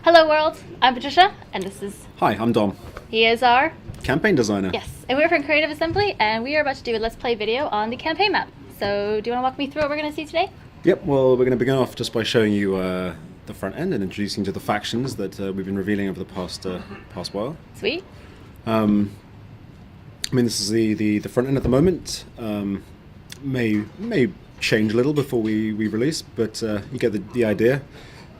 Hello world, I'm Patricia, and this is, Hi, I'm Dom, he is our, campaign designer. yes, and we're from Creative Assembly, and we are about to do a Let's Play video on the campaign map. So, do you want to walk me through what we're going to see today? Yep, well, we're going to begin off just by showing you the front end and introducing you to the factions that we've been revealing over the past while. Sweet. This is the front end at the moment. May change a little before we release, but you get the idea.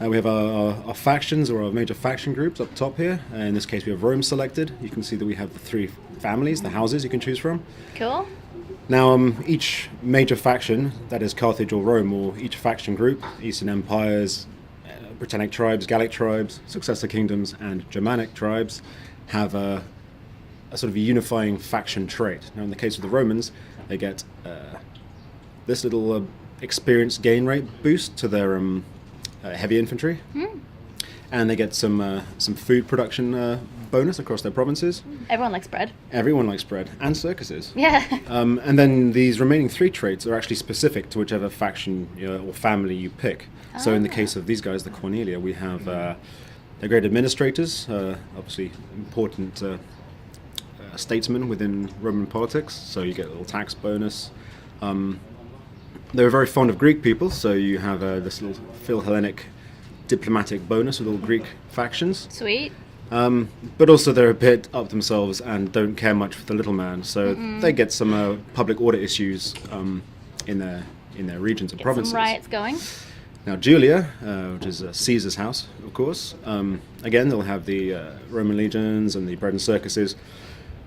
We have our factions, or our major faction groups up top here. In this case, we have Rome selected. You can see that we have the three families, the houses you can choose from. Cool. Now, each major faction, that is Carthage or Rome, or each faction group, Eastern Empires, Britannic tribes, Gallic tribes, Successor Kingdoms, and Germanic tribes, have a sort of a unifying faction trait. Now, in the case of the Romans, they get this little experience gain rate boost to their heavy infantry, and they get some food production bonus across their provinces. Everyone likes bread. Everyone likes bread, and circuses. Yeah. And then these remaining three traits are actually specific to whichever faction or family you pick. So in the case of these guys, the Cornelia, we have they're great administrators, obviously important statesmen within Roman politics, so you get a little tax bonus. They're very fond of Greek people, so you have this little Phil-Hellenic diplomatic bonus with all Greek factions. Sweet. But also they're a bit up themselves and don't care much for the little man, so they get some public order issues in their regions and provinces. Some riots going. Now Julia, which is Caesar's house, of course, again they'll have the Roman legions and the bread and circuses,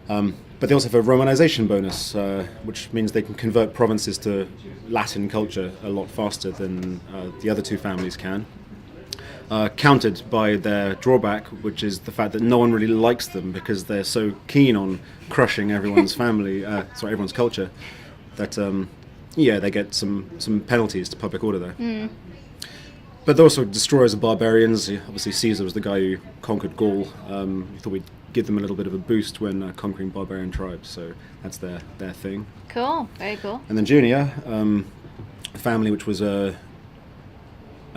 but they also have a Romanization bonus, which means they can convert provinces to Latin culture a lot faster than the other two families can. Countered by their drawback, which is the fact that no one really likes them because they're so keen on crushing everyone's everyone's culture, that they get some penalties to public order there. But they're also destroyers of barbarians. Obviously, Caesar was the guy who conquered Gaul. Thought we'd give them a little bit of a boost when conquering barbarian tribes, so that's their thing. Cool. Very cool. And then Junia, a family which was I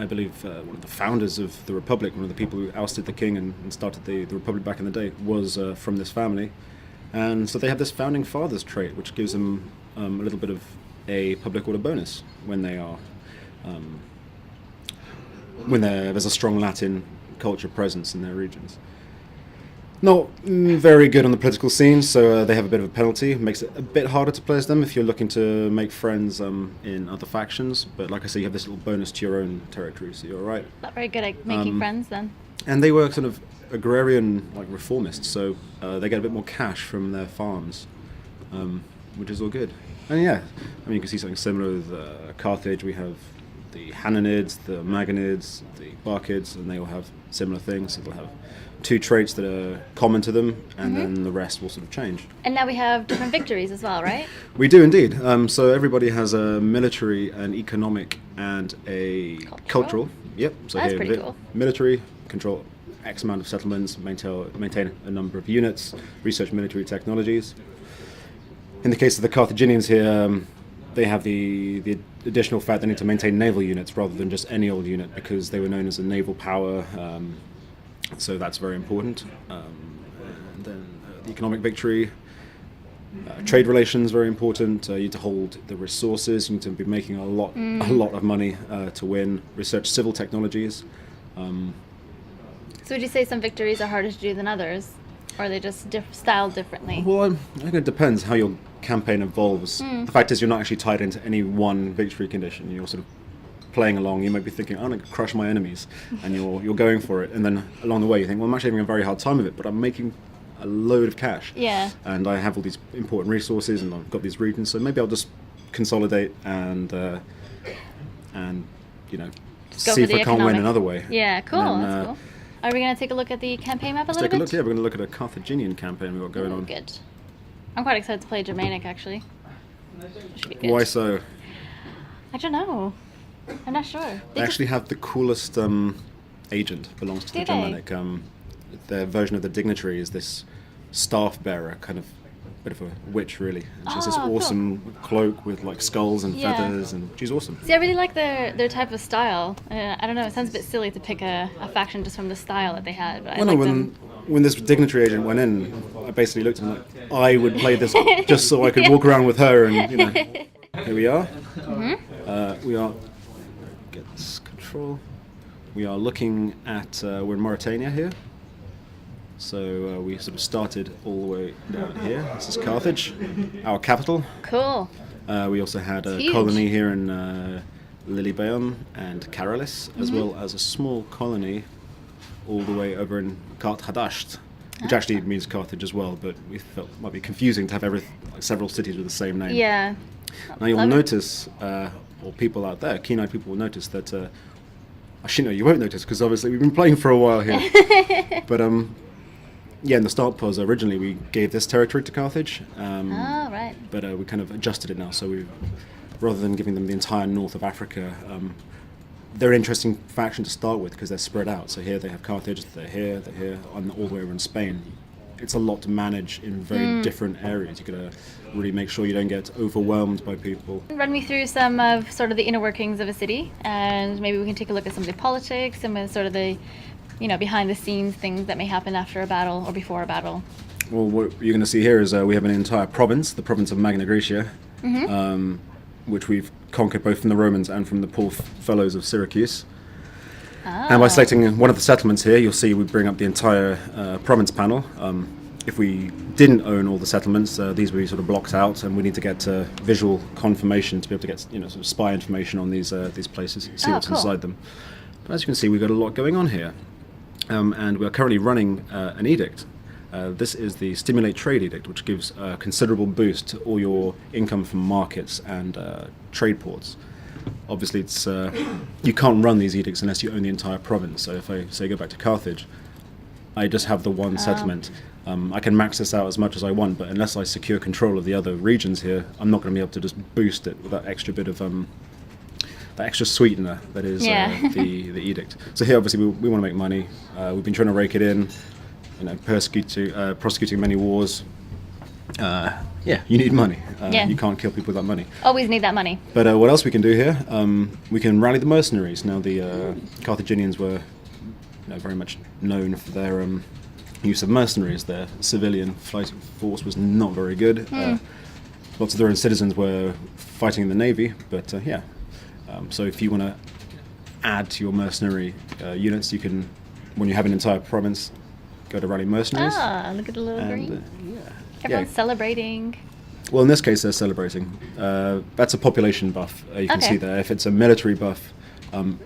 believe one of the founders of the Republic, one of the people who ousted the king and started the Republic back in the day, was from this family. And so they have this founding fathers trait, which gives them a little bit of a public order bonus when they are there's a strong Latin culture presence in their regions. Not very good on the political scene, so they have a bit of a penalty. It makes it a bit harder to play as them if you're looking to make friends in other factions. But like I say, you have this little bonus to your own territory, so you're all right. Not very good at making friends then. And they were sort of agrarian, like reformists, so they get a bit more cash from their farms, which is all good. And yeah, you can see something similar with Carthage. We have the Hananids, the Magonids, the Barkids, and they all have similar things. So they'll have two traits that are common to them, and then the rest will sort of change. And now we have different victories as well, right? We do indeed. So everybody has a military, an economic, and a cultural. Yep. So That's here, pretty cool. Military, control X amount of settlements, maintain a number of units, research military technologies. In the case of the Carthaginians here, they have the additional fact they need to maintain naval units rather than just any old unit, because they were known as a naval power. So that's very important. And then the economic victory, trade relations, very important. You need to hold the resources. You need to be making a lot of money to win. Research civil technologies. So would you say some victories are harder to do than others? Or are they just styled differently? Well, I think it depends how your campaign evolves. The fact is, you're not actually tied into any one victory condition. You're sort of playing along. You might be thinking, I'm going to crush my enemies, and you're going for it. And then along the way, you think, well, I'm actually having a very hard time of it, but I'm making a load of cash. Yeah. And I have all these important resources, and I've got these regions, so maybe I'll just consolidate and see if I can't win another way. Yeah, cool. Then, that's cool. Are we going to take a look at the campaign map a let's little take a bit? look. Yeah, we're going to look at a Carthaginian campaign we've got going on. Good. I'm quite excited to play Germanic, actually. Should be good. Why so? I don't know. I'm not sure. They actually have the coolest agent, belongs to the Germanic. Their version of the dignitary is this staff bearer, kind of bit of a witch, really. And she has this Oh, cool. awesome cloak with like skulls and Yeah. feathers, and she's awesome. See, I really like their type of style. I don't know, it sounds a bit silly to pick a faction just from the style that they had, but I Well, no, like when them. when this dignitary agent went in, I basically looked at him like I would play this just so I could walk around with her, and you know, here we are. We are get this control. We are looking at we're in Mauritania here. So we sort of started all the way down here. This is Carthage, our capital. Cool. We also had a It's huge. colony here in Lilybaeum and Caralis, as well as a small colony all the way over in Kart Hadasht, which actually means Carthage as well, but we felt it might be confusing to have several cities with the same name. Yeah. Now you'll Love it. notice, or people out there, keen-eyed people will notice that, actually no, you won't notice because obviously we've been playing for a while here. But yeah, in the start pause, originally we gave this territory to Carthage. Oh, right. But we kind of adjusted it now. So we, rather than giving them the entire north of Africa, they're an interesting faction to start with because they're spread out. So here they have Carthage, they're here, and all the way over in Spain. It's a lot to manage in very different areas. You got to really make sure you don't get overwhelmed by people. Run me through some of sort of the inner workings of a city, and maybe we can take a look at some of the politics, some of sort of the, behind the scenes things that may happen after a battle or before a battle. Well, what you're going to see here is we have an entire province, the province of Magna Graecia, which we've conquered both from the Romans and from the poor fellows of Syracuse. And by selecting one of the settlements here, you'll see we bring up the entire province panel. If we didn't own all the settlements, these would be sort of blocked out, and we need to get visual confirmation to be able to get sort of spy information on these places, see what's cool. inside them. But as you can see, we've got a lot going on here, and we are currently running an edict. This is the Stimulate Trade Edict, which gives a considerable boost to all your income from markets and trade ports. Obviously, it's you can't run these edicts unless you own the entire province. So if I say go back to Carthage, I just have the one settlement. I can max this out as much as I want, but unless I secure control of the other regions here, I'm not going to be able to just boost it with that extra bit of that extra sweetener that is Yeah. the edict. So here, obviously, we want to make money. We've been trying to rake it in, prosecuting many wars. Yeah, you need money. Yeah. You can't kill people without money. Always need that money. But what else we can do here? We can rally the mercenaries. Now, the Carthaginians were very much known for their use of mercenaries. Their civilian fighting force was not very good. Lots of their own citizens were fighting in the navy, but yeah. So if you want to add to your mercenary units, you can, when you have an entire province, go to rally mercenaries. Ah, look at the little And, green. yeah. Everyone's celebrating. Well, in this case, they're celebrating. That's a population buff. You can Okay. see there. If it's a military buff,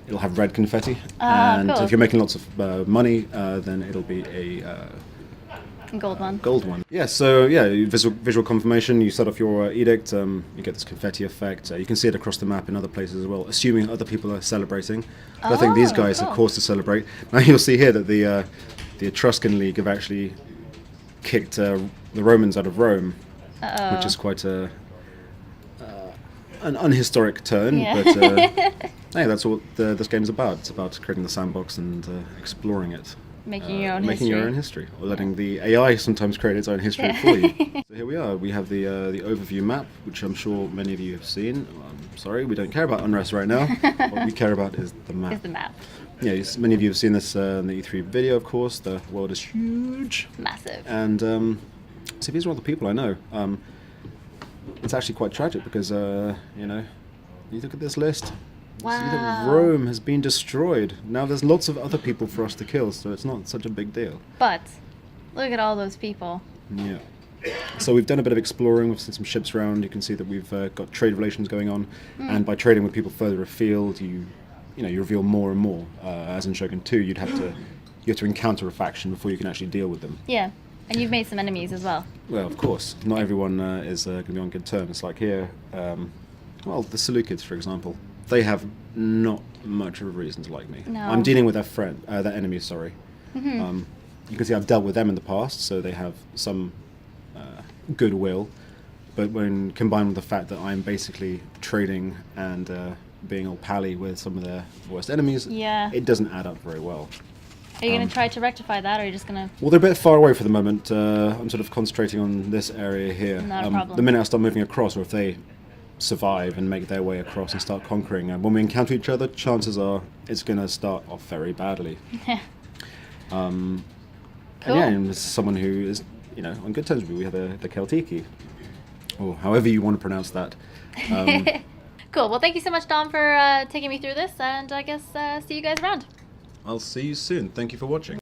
it'll have red confetti. And cool. if you're making lots of money, then it'll be a Gold one. gold one. Yeah, so yeah, visual confirmation. You set off your edict, you get this confetti effect. You can see it across the map in other places as well, assuming other people are celebrating. But I think these guys cool. are cause to celebrate. Now you'll see here that the Etruscan League have actually kicked the Romans out of Rome, which is quite an unhistoric turn. Yeah. But hey, that's what this game is about. It's about creating the sandbox and exploring it. Making your own Making history. your own history, or letting the AI sometimes create its own history for you. So here we are. We have the overview map, which I'm sure many of you have seen. Sorry, we don't care about unrest right now. What we care about is the map. Is the map. Yeah, many of you have seen this in the E3 video, of course. The world is huge. Massive. And so these are all the people I know. It's actually quite tragic because, you look at this list. You see that Wow. Rome has been destroyed. Now there's lots of other people for us to kill, so it's not such a big deal. But look at all those people. Yeah. So we've done a bit of exploring. We've seen some ships around. You can see that we've got trade relations going on, and by trading with people further afield, you reveal more and more. As in Shogun 2, you have to encounter a faction before you can actually deal with them. Yeah. And you've made some enemies as well. Well, of course, not everyone is going to be on good terms. Like here, the Seleucids, for example, they have not much of a reason to like me. No. I'm dealing with their enemies. Sorry. You can see I've dealt with them in the past, so they have some goodwill. But when combined with the fact that I'm basically trading and being all pally with some of their worst enemies, Yeah. it doesn't add up very well. Are you going to try to rectify that, or are you just going to... Well, they're a bit far away for the moment. I'm sort of concentrating on this area here. Not a problem. The minute I start moving across, or if they survive and make their way across and start conquering, when we encounter each other, chances are it's going to start off very badly. Cool. And yeah, and this is someone who is, on good terms with me. We have the Keltiki, or however you want to pronounce that. Cool. Well, thank you so much, Dom, for taking me through this, and I guess see you guys around. I'll see you soon. Thank you for watching.